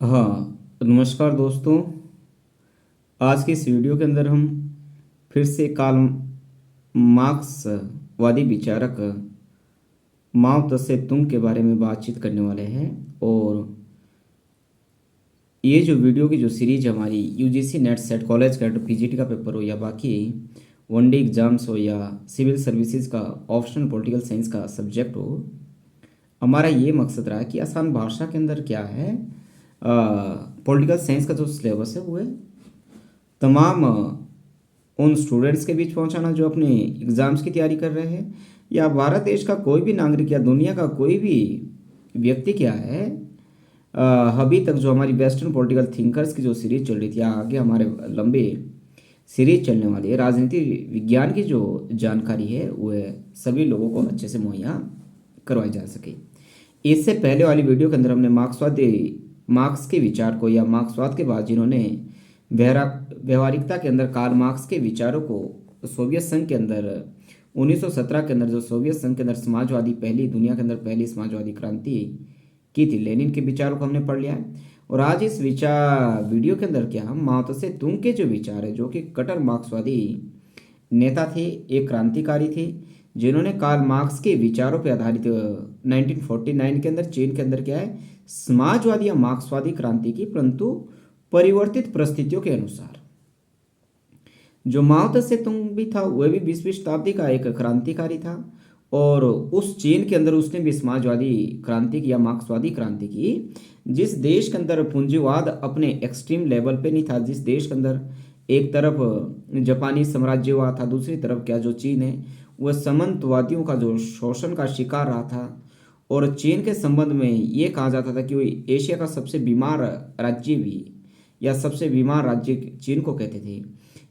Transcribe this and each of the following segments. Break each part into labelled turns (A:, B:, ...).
A: हाँ, नमस्कार दोस्तों। आज के इस वीडियो के अंदर हम फिर से कार्ल मार्क्स वादी विचारक माओ त्से तुंग के बारे में बातचीत करने वाले हैं। और ये जो वीडियो की जो सीरीज हमारी UGC NET SET college CAT PGT का पेपर हो या बाकी वनडे एग्जाम्स हो या सिविल सर्विसेज का ऑप्शनल पॉलिटिकल साइंस का सब्जेक्ट हो, हमारा ये मकसद रहा है कि आसान भाषा के अंदर क्या है, पॉलिटिकल साइंस का जो सिलेबस है वो है तमाम उन स्टूडेंट्स के बीच पहुंचाना जो अपने एग्ज़ाम्स की तैयारी कर रहे हैं, या भारत देश का कोई भी नागरिक या दुनिया का कोई भी व्यक्ति क्या है। अ, अभी तक जो हमारी वेस्टर्न पॉलिटिकल थिंकर्स की जो सीरीज चल रही थी, आगे हमारे लंबे सीरीज चलने वाली है, राजनीति विज्ञान की जो जानकारी है वह सभी लोगों को अच्छे से मुहैया करवाई जा सके। इससे पहले वाली वीडियो के अंदर हमने मार्क्स के विचार को या मार्क्सवाद के बाद जिन्होंने व्यवहारिकता के अंदर कार्ल मार्क्स के विचारों को सोवियत संघ के अंदर 1917 के अंदर जो सोवियत संघ के अंदर समाजवादी पहली दुनिया के अंदर पहली समाजवादी क्रांति की थी, लेनिन के विचारों को हमने पढ़ लिया है। और आज इस विचार वीडियो के अंदर क्या हम माओ त्से तुंग के जो विचार है, जो कि कट्टर मार्क्सवादी नेता थे, एक क्रांतिकारी थे, जिन्होंने कार्ल मार्क्स के विचारों पर आधारित 1949 के अंदर चीन के अंदर क्या है समाजवादी या मार्क्सवादी क्रांति की, परंतु परिवर्तित परिस्थितियों के अनुसार। जो माओ त्से तुंग भी था वह भी 20वीं शताब्दी का एक क्रांतिकारी था, और उस चीन के अंदर उसने भी समाजवादी क्रांति की या मार्क्सवादी क्रांति की। जिस देश के अंदर पूंजीवाद अपने एक्सट्रीम लेवल पे नहीं था, जिस देश के अंदर एक तरफ जापानी साम्राज्य हुआ था, दूसरी तरफ क्या जो चीन है वह सामंतवादियों का जो शोषण का शिकार रहा था। और चीन के संबंध में ये कहा जाता था कि वह एशिया का सबसे बीमार राज्य भी, या सबसे बीमार राज्य चीन को कहते थे।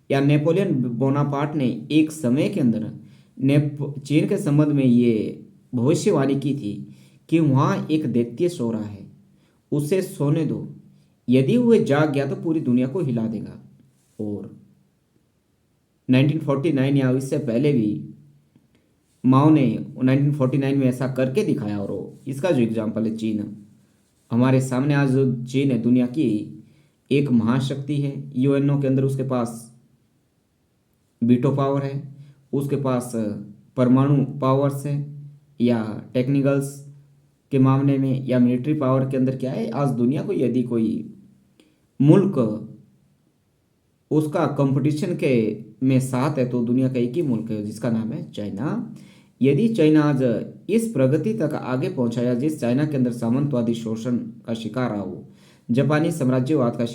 A: या नेपोलियन बोनापार्ट ने एक समय के अंदर चीन के संबंध में ये भविष्यवाणी की थी कि वहाँ एक दैत्य सो रहा है, उसे सोने दो, यदि वह जाग गया तो पूरी दुनिया को हिला देगा। और 1949 या इससे पहले भी माओ ने 1949 में ऐसा करके दिखाया। और इसका जो एग्जाम्पल है चीन, हमारे सामने आज जो चीन है दुनिया की एक महाशक्ति है। यूएनओ के अंदर उसके पास वीटो पावर है, उसके पास परमाणु पावर्स है, या टेक्निकल्स के मामले में या मिलिट्री पावर के अंदर क्या है, आज दुनिया को यदि कोई मुल्क उसका कंपटीशन के में साथ है तो दुनिया का एक ही मुल्क है जिसका नाम है चाइना। यदि चाइना आज इस प्रगति तक आगे पहुंचा, या जिस चाइना के अंदर सामंतवादी शोषण का शिकार रहा हो, जापानी साम्राज्यवाद का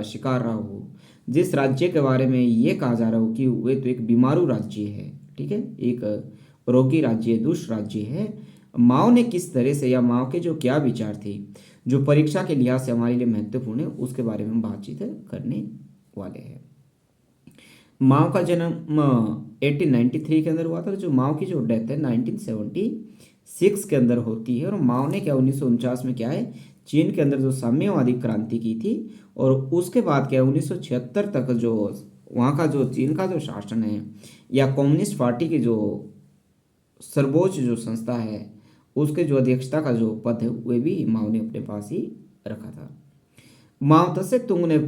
A: शिकार रहा हो, जिस राज्य के बारे में ये कहा जा रहा हो कि वे तो एक बीमारू राज्य है, ठीक है, एक रोगी राज्य, दुष्ट राज्य है, माओ ने किस तरह से या माओ के जो क्या विचार थे जो परीक्षा के लिहाज से हमारे लिए महत्वपूर्ण है, उसके बारे में हम बातचीत करने वाले हैं। माओ का जन्म 1893 के अंदर हुआ था, जो माओ की जो डेथ है 1976 के अंदर होती है। और माओ ने क्या 1949 में क्या है चीन के अंदर जो साम्यवादी क्रांति की थी, और उसके बाद क्या 1976 तक जो वहाँ का जो चीन का जो शासन है या कम्युनिस्ट पार्टी की जो सर्वोच्च जो संस्था है उसके जो अध्यक्षता का जो पद है वह भी माओ ने अपने पास ही रखा था। माओ त्से तुंग ने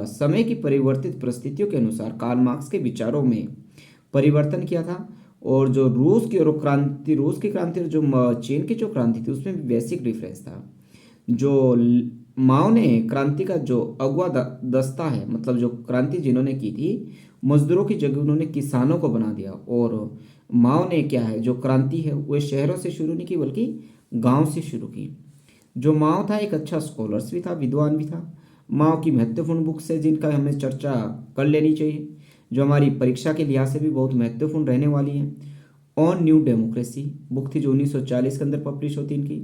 A: समय की परिवर्तित परिस्थितियों के अनुसार कार्ल मार्क्स के विचारों में परिवर्तन किया था। और जो रूस की क्रांति और जो चीन की जो क्रांति थी उसमें भी बेसिक डिफरेंस था। जो माओ ने क्रांति का जो अगुआ दस्ता है, मतलब जो क्रांति जिन्होंने की थी, मजदूरों की जगह उन्होंने किसानों को बना दिया। और माओ ने क्या है जो क्रांति है वह शहरों से शुरू नहीं की बल्कि गांव से शुरू की। जो माओ था एक अच्छा स्कॉलर्स भी था, विद्वान भी था। माओ की महत्वपूर्ण बुक्स है जिनका हमें चर्चा कर लेनी चाहिए, जो हमारी परीक्षा के लिहाज से भी बहुत महत्वपूर्ण रहने वाली है। ऑन न्यू डेमोक्रेसी बुक थी जो 1940 के अंदर पब्लिश होती इनकी।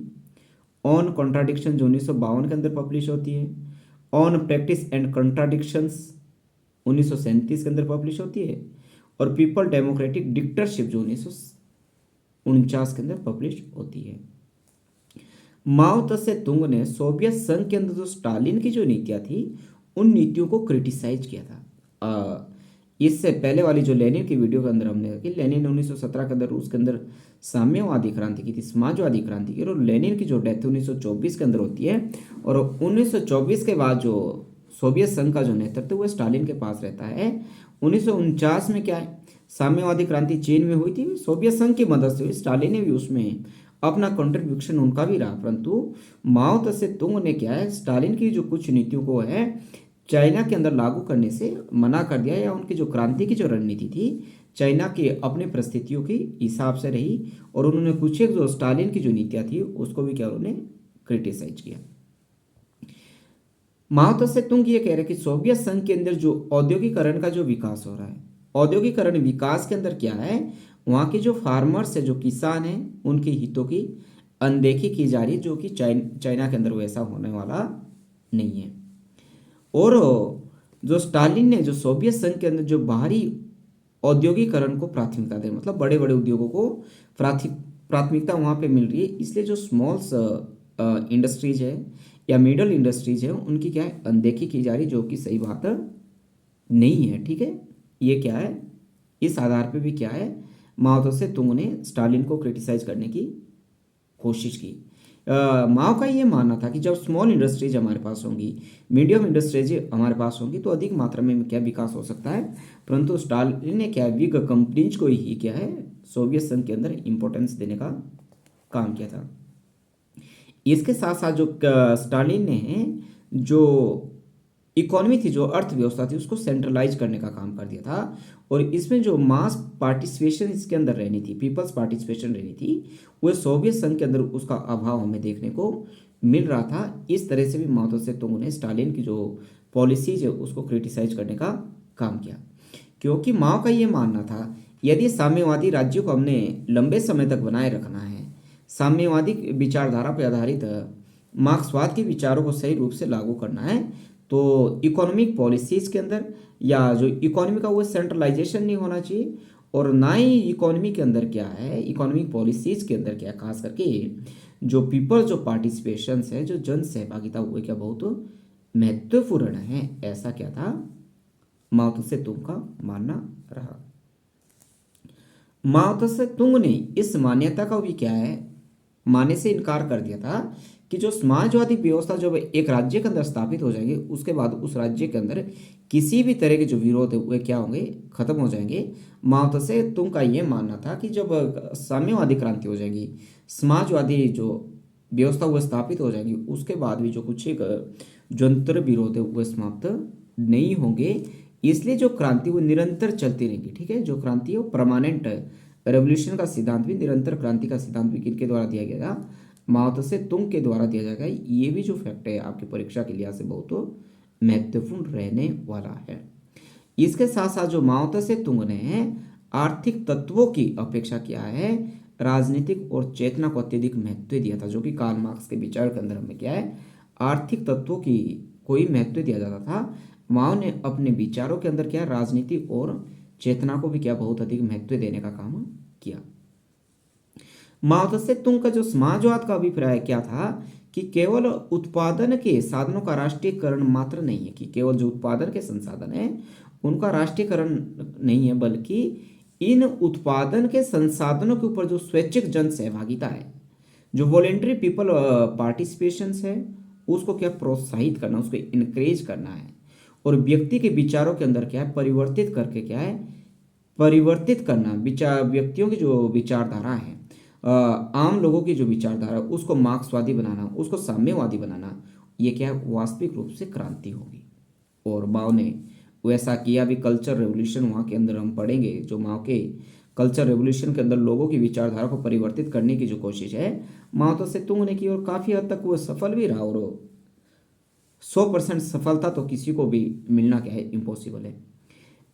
A: ऑन कॉन्ट्राडिक्शन जो 1952 के अंदर पब्लिश होती है। ऑन प्रैक्टिस एंड कॉन्ट्राडिक्शंस 1937 के अंदर पब्लिश होती है। और पीपल डेमोक्रेटिक डिक्टेटरशिप जो 1949 के अंदर पब्लिश होती है। माओ त्से तुंग ने सोवियत संघ के अंदर जो स्टालिन की जो नीतियां थी उन नीतियों को क्रिटिसाइज किया था। इससे पहले वाली जो लेनिन की वीडियो के अंदर हमने देखी, लेनिन 1917 के अंदर रूस के अंदर साम्यवादी क्रांति की थी, समाजवादी क्रांति की, और लेनिन की जो डेथ 1924 के अंदर होती है, और 1924 के बाद जो सोवियत संघ का जो नेतृत्व वो स्टालिन के पास रहता है। 1949 में क्या है, साम्यवादी क्रांति चीन में हुई थी, सोवियत संघ की मदद से हुई, स्टालिन ने भी उसमें अपना कंट्रीब्यूशन उनका भी रहा, परंतु माओ तसे तुंग ने क्या है, स्टालिन की जो कुछ नीतियों को है चाइना के अंदर लागू करने से मना कर दिया, या उनकी जो क्रांति की जो रणनीति थी चाइना की अपनी परिस्थितियों के हिसाब से रही, और उन्होंने कुछ एक जो स्टालिन की जो नीतियां थी उसको भी क्या उन्होंने क्रिटिसाइज किया। माओ तसे तुंग ये कह रहे कि सोवियत संघ के अंदर जो औद्योगिकरण का जो विकास हो रहा है, औद्योगिकरण विकास के अंदर क्या है, वहाँ के जो फार्मर्स है, जो किसान हैं, उनके हितों की अनदेखी की जा रही है, जो कि चाइना के अंदर वैसा होने वाला नहीं है। और जो स्टालिन ने जो सोवियत संघ के अंदर जो बाहरी औद्योगिकरण को प्राथमिकता दे, मतलब बड़े बड़े उद्योगों को प्राथमिकता वहाँ पे मिल रही है, इसलिए जो स्मॉल्स इंडस्ट्रीज है या मिडल इंडस्ट्रीज है उनकी क्या है अनदेखी की जा रही, जो कि सही बात नहीं है। ठीक है, ये क्या है, इस आधार पे भी क्या है, माओ से तुंग ने स्टालिन को क्रिटिसाइज करने की कोशिश की। माओ का ये मानना था कि जब स्मॉल इंडस्ट्रीज हमारे पास होंगी, मीडियम इंडस्ट्रीज हमारे पास होंगी, तो अधिक मात्रा में क्या विकास हो सकता है, परंतु स्टालिन ने क्या बिग कंपनीज को ही क्या है सोवियत संघ के अंदर इंपॉर्टेंस देने का काम किया था। इसके साथ साथ जो स्टालिन ने जो इकोनॉमी थी, जो अर्थव्यवस्था थी, उसको सेंट्रलाइज करने का काम कर दिया था, और इसमें जो मास पार्टिसिपेशन इसके अंदर रहनी थी, पीपल्स पार्टिसिपेशन रहनी थी, वो सोवियत संघ के अंदर उसका अभाव हमें देखने को मिल रहा था। इस तरह से भी माओ से तुंग ने स्टालिन की जो पॉलिसीज है उसको क्रिटिसाइज करने का काम किया, क्योंकि माओ का ये मानना था यदि साम्यवादी राज्यों को हमने लंबे समय तक बनाए रखना है, साम्यवादी विचारधारा पर आधारित मार्क्सवाद के विचारों को सही रूप से लागू करना है, तो इकोनॉमिक पॉलिसीज के अंदर या जो इकोनॉमी का वो सेंट्रलाइजेशन नहीं होना चाहिए, और ना ही इकोनॉमी के अंदर क्या है, इकोनॉमिक पॉलिसीज के अंदर क्या है, खास करके जो पीपल जो पार्टिसिपेशन है, जो जन सहभागिता वो क्या बहुत महत्वपूर्ण है, ऐसा क्या था माओ से तुंग का मानना रहा। माओ से तुंग ने इस मान्यता का भी क्या है मानने से इनकार कर दिया था कि जो समाजवादी व्यवस्था जब एक राज्य के अंदर स्थापित हो जाएंगे, उसके बाद उस राज्य के अंदर किसी भी तरह के जो विरोध है वे क्या होंगे, खत्म हो जाएंगे। माओ से तुंग का ये मानना था कि जब साम्यवादी क्रांति हो जाएगी, समाजवादी जो व्यवस्था वो स्थापित हो जाएगी, उसके बाद भी जो कुछ एक जंतर विरोध है वो समाप्त नहीं होंगे, इसलिए जो क्रांति वो निरंतर चलती रहेगी। ठीक है, जो क्रांति है वो परमानेंट रेवोल्यूशन का सिद्धांत भी, निरंतर क्रांति का सिद्धांत भी किनके द्वारा दिया गया था, माओ से तुंग के द्वारा दिया जाएगा। ये भी जो फैक्ट है आपकी परीक्षा के लिहाज से बहुत महत्वपूर्ण रहने वाला है। इसके साथ साथ जो माओ से तुंग ने आर्थिक तत्वों की अपेक्षा किया है, राजनीतिक और चेतना को अत्यधिक महत्व दिया था, जो कि कार्ल मार्क्स के विचार के अंदर हमें क्या है आर्थिक तत्वों की कोई महत्व दिया जाता था। माओ ने अपने विचारों के अंदर क्या राजनीति और चेतना को भी क्या बहुत अधिक महत्व देने का काम किया। माओ से तुंग का जो समाजवाद का अभिप्राय क्या था कि केवल उत्पादन के साधनों का राष्ट्रीयकरण मात्र नहीं है, कि केवल जो उत्पादन के संसाधन है उनका राष्ट्रीयकरण नहीं है, बल्कि इन उत्पादन के संसाधनों के ऊपर जो स्वैच्छिक जन सहभागिता है, जो वॉलेंटरी पीपल पार्टिसिपेशन है, उसको क्या प्रोत्साहित करना, उसको इनक्रेज करना है, और व्यक्ति के विचारों के अंदर क्या है परिवर्तित करके क्या है परिवर्तित करना, विचार व्यक्तियों की जो विचारधारा है, आम लोगों की जो विचारधारा उसको मार्क्सवादी बनाना, उसको साम्यवादी बनाना, ये क्या है वास्तविक रूप से क्रांति होगी। और माओ ने वैसा किया भी। कल्चर रेवोल्यूशन वहाँ के अंदर हम पढ़ेंगे, जो माओ के कल्चर रेवोल्यूशन के अंदर लोगों की विचारधारा को परिवर्तित करने की जो कोशिश है माओ से तुंग ने की, और काफ़ी हद तक वो सफल भी रहा, और 100% सफलता तो किसी को भी मिलना क्या है इम्पॉसिबल है।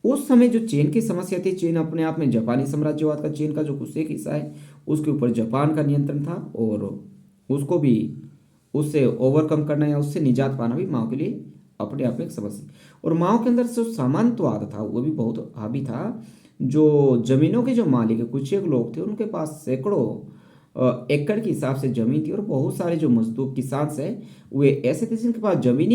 A: उस समय जो चीन की समस्या थी, चीन अपने आप में जापानी साम्राज्यवाद का चीन का जो कुछ एक हिस्सा है उसके ऊपर जापान का नियंत्रण था, और उसको भी उससे ओवरकम करना या उससे निजात पाना भी माओ के लिए अपने आप में एक समस्या। और माओ के अंदर जो सामंतवाद था वो भी बहुत हावी था। जो जमीनों के जो मालिक है, कुछ एक लोग थे, उनके पास सैकड़ों एकड़ के हिसाब से जमीन थी, और बहुत सारे जो मजदूर किसान से वे ऐसे थे जिनके पास जमीन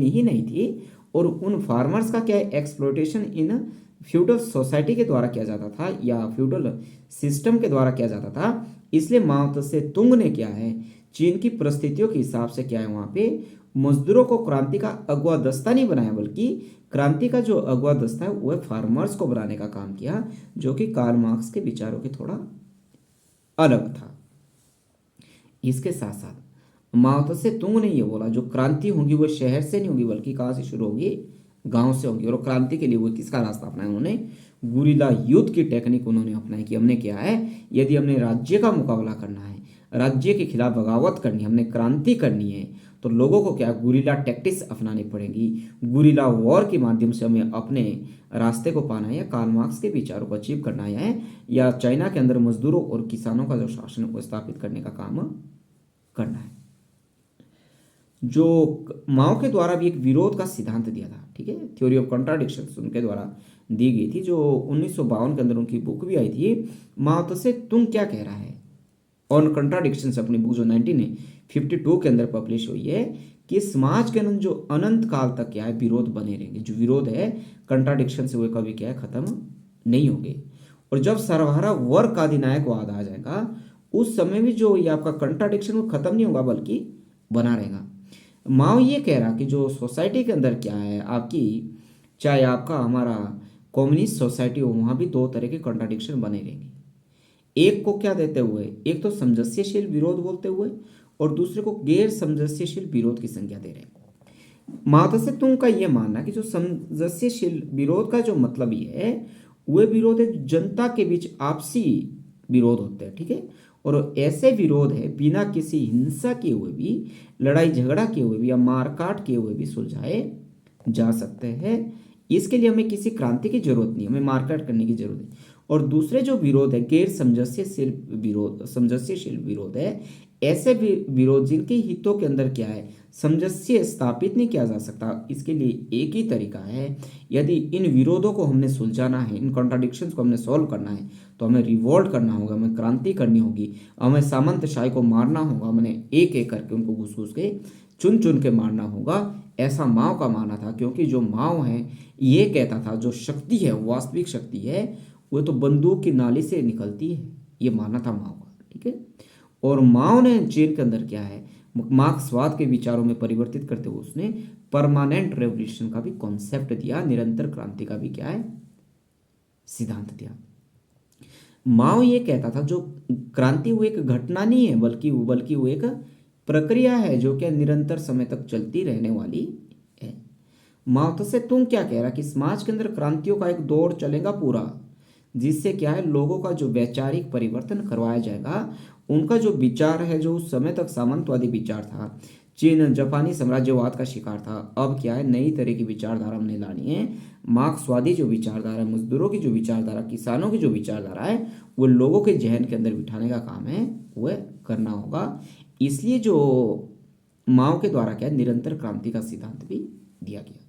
A: ही नहीं थी, और उन फार्मर्स का क्या है एक्सप्लोटेशन इन फ्यूडल सोसाइटी के द्वारा किया जाता था या फ्यूडल सिस्टम के द्वारा किया जाता था। इसलिए माओ त्से तुंग ने क्या है, चीन की परिस्थितियों के हिसाब से क्या है वहां पे मजदूरों को क्रांति का अगुआ दस्ता नहीं बनाया, बल्कि क्रांति का जो अगुआ दस्ता है वह फार्मर्स को बनाने का काम किया, जो कि कार्ल मार्क्स के विचारों के थोड़ा अलग था। इसके साथ साथ माओ त्से तुंग ने यह बोला जो क्रांति होगी वो शहर से नहीं होगी, बल्कि कहाँ से शुरू होगी, गांव से होगी। और क्रांति के लिए वो किसका रास्ता अपनाया उन्होंने, गुरिल्ला युद्ध की टेक्निक उन्होंने अपनाई कि हमने क्या है, यदि हमने राज्य का मुकाबला करना है, राज्य के खिलाफ बगावत करनी है, हमने क्रांति करनी है, तो लोगों को क्या गुरिल्ला टैक्टिक्स अपनानी पड़ेगी। गुरिल्ला वॉर के माध्यम से हमें अपने रास्ते को पाना है, या कार्ल मार्क्स के विचारों को अचीव करना है, या चाइना के अंदर मजदूरों और किसानों का जो शासन है वो स्थापित करने का काम करना है। जो माओ के द्वारा भी एक विरोध का सिद्धांत दिया था, ठीक है, थ्योरी ऑफ कॉन्ट्राडिक्शंस उनके द्वारा दी गई थी, जो 1952 के अंदर उनकी बुक भी आई थी, माओ त्से तुंग क्या कह रहा है ऑन कॉन्ट्राडिक्शंस, अपनी बुक जो 1952 के अंदर पब्लिश हुई है, कि समाज के अंदर जो अनंत काल तक क्या है विरोध बने रहेंगे, जो विरोध है कंट्राडिक्शन से वो कभी क्या है खत्म नहीं होंगे। और जब सर्वहारा वर्ग का अधिनायकवाद आ जाएगा उस समय भी जो ये आपका कंट्राडिक्शन वो खत्म नहीं होगा, बल्कि बना रहेगा। माओ ये कह रहा कि जो सोसाइटी के अंदर क्या है आपकी, चाहे आपका हमारा कम्युनिस्ट सोसाइटी हो, वहाँ भी दो तरह के कंट्राडिक्शन बने रहेंगे। एक को क्या देते हुए, एक तो सामंजस्यशील विरोध बोलते हुए, और दूसरे को गैर सामंजस्यशील विरोध की संज्ञा दे रहे हैं। माओ त्से तुंग का यह मानना कि जो सामंजस्यशील विरोध का जो मतलब ये है, वह विरोध है जनता के बीच आपसी विरोध होते हैं, ठीक है, और ऐसे विरोध है बिना किसी हिंसा किए हुए भी, लड़ाई झगड़ा किए हुए भी, या मारकाट किए हुए भी सुलझाए जा सकते हैं। इसके लिए हमें किसी क्रांति की जरूरत नहीं, हमें मारकाट करने की जरूरत है। और दूसरे जो विरोध है गैर सामंजस्यशील विरोध है, ऐसे भी विरोध जिनके हितों के अंदर क्या है सामंजस्य स्थापित नहीं किया जा सकता। इसके लिए एक ही तरीका है, यदि इन विरोधों को हमने सुलझाना है, इन कॉन्ट्राडिक्शंस को हमने सॉल्व करना है, तो हमें रिवोल्ट करना होगा, हमें क्रांति करनी होगी, हमें सामंतशाही को मारना होगा, हमें एक एक करके उनको घुस घुस के चुन चुन के मारना होगा। ऐसा माओ का मानना था, क्योंकि जो माओ है ये कहता था जो शक्ति है वास्तविक शक्ति है वो तो बंदूक की नाली से निकलती है, ये मानना था माओ का, ठीक है। और माओ ने चीन के अंदर क्या है मार्क्सवाद के विचारों में परिवर्तित करते हुए उसने परमानेंट रेवोल्यूशन का भी कॉन्सेप्ट दिया, निरंतर क्रांति का भी क्या है सिद्धांत दिया। माओ ये कहता था जो क्रांति वो एक घटना नहीं है, बल्कि वो एक प्रक्रिया है जो क्या निरंतर समय तक चलती रहने वाली है। माओ त्से तुंग क्या कह रहा कि समाज के अंदर क्रांतियों का एक दौर चलेगा पूरा, जिससे क्या है लोगों का जो वैचारिक परिवर्तन करवाया जाएगा। उनका जो विचार है जो उस समय तक सामंतवादी विचार था, चीन जापानी साम्राज्यवाद का शिकार था, अब क्या है नई तरह की विचारधारा हमने लानी है। मार्क्सवादी जो विचारधारा है, मजदूरों की जो विचारधारा, किसानों की जो विचारधारा है, वो लोगों के जहन के अंदर बिठाने का काम है, वह करना होगा। इसलिए जो माओ के द्वारा क्या है निरंतर क्रांति का सिद्धांत भी दिया गया।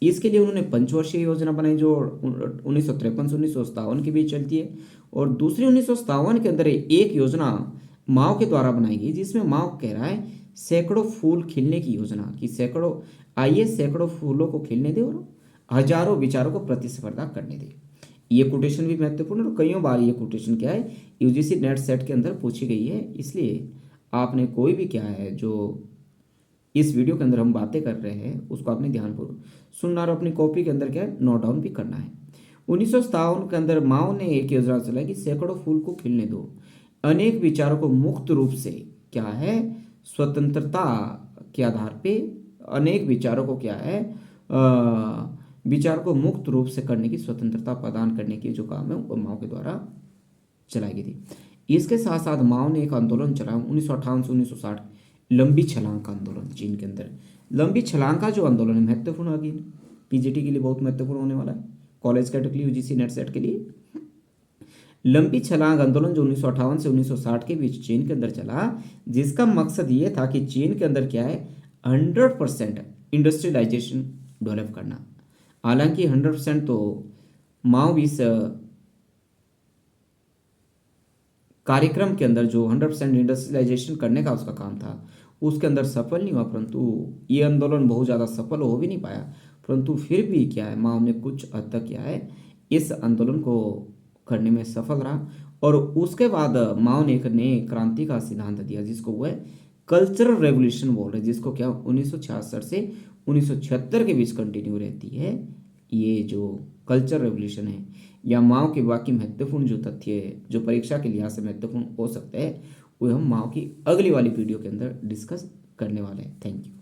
A: इसके लिए उन्होंने पंचवर्षीय योजना बनाई जो 1953 से 1957 के बीच चलती है, और दूसरी 1957 के अंदर एक योजना माओ के द्वारा बनाई गई, जिसमें माओ कह रहा है सैकड़ों फूल खिलने की योजना, कि सैकड़ों फूलों को खिलने दे और हजारों विचारों को प्रतिस्पर्धा करने दे। ये कोटेशन भी महत्वपूर्ण है, और कईयों बार ये कोटेशन क्या है यूजीसी नेट सेट के अंदर पूछी गई है। इसलिए आपने कोई भी क्या है जो इस वीडियो के अंदर हम बातें कर रहे हैं उसको आपने ध्यानपूर्वक सुनना और अपनी कॉपी के अंदर क्या है नोट डाउन भी करना है। 1957 के अंदर माओ ने एक योजना चलाई कि सैकड़ों फूल को खिलने दो, अनेक विचारों को मुक्त रूप से क्या है स्वतंत्रता के आधार पे, अनेक विचारों को क्या है विचार को मुक्त रूप से करने की स्वतंत्रता प्रदान करने की जो काम है वो माओ के द्वारा चलाई गई थी। इसके साथ साथ माओ ने एक आंदोलन चलाया 1958 से 1960, लंबी छलांग का आंदोलन। चीन के अंदर लंबी छलांग का जो आंदोलन है महत्वपूर्ण, अगेन पीजीटी के लिए बहुत महत्वपूर्ण होने वाला है, college category UGC NET set के लिए। लंबी छलांग आंदोलन जो 1958 से 1960 के बीच चीन के अंदर चला, जिसका मकसद ये था कि चीन के अंदर क्या है 100% इंडस्ट्रियलाइजेशन डेवलप करना। हालांकि 100% तो माओ भी इस कार्यक्रम के अंदर जो 100% इंडस्ट्रियलाइजेशन करने का उसका काम था उसके अंदर सफल नहीं हुआ, परंतु ये आंदोलन बहुत ज़्यादा सफल हो भी नहीं पाया। परंतु फिर भी क्या है माओ ने कुछ हद तक क्या है इस आंदोलन को करने में सफल रहा और उसके बाद माओ ने एक नए क्रांति का सिद्धांत दिया जिसको वो है कल्चरल रेवोल्यूशन बोल रहे हैं, जिसको क्या 1966 से 1976 के बीच कंटिन्यू रहती है। ये जो कल्चर रेवोल्यूशन है या माओ के बाकी महत्वपूर्ण जो तथ्य है जो परीक्षा के लिहाज से महत्वपूर्ण हो सकते हैं वो हम माओ की अगली वाली वीडियो के अंदर डिस्कस करने वाले हैं। Thank you.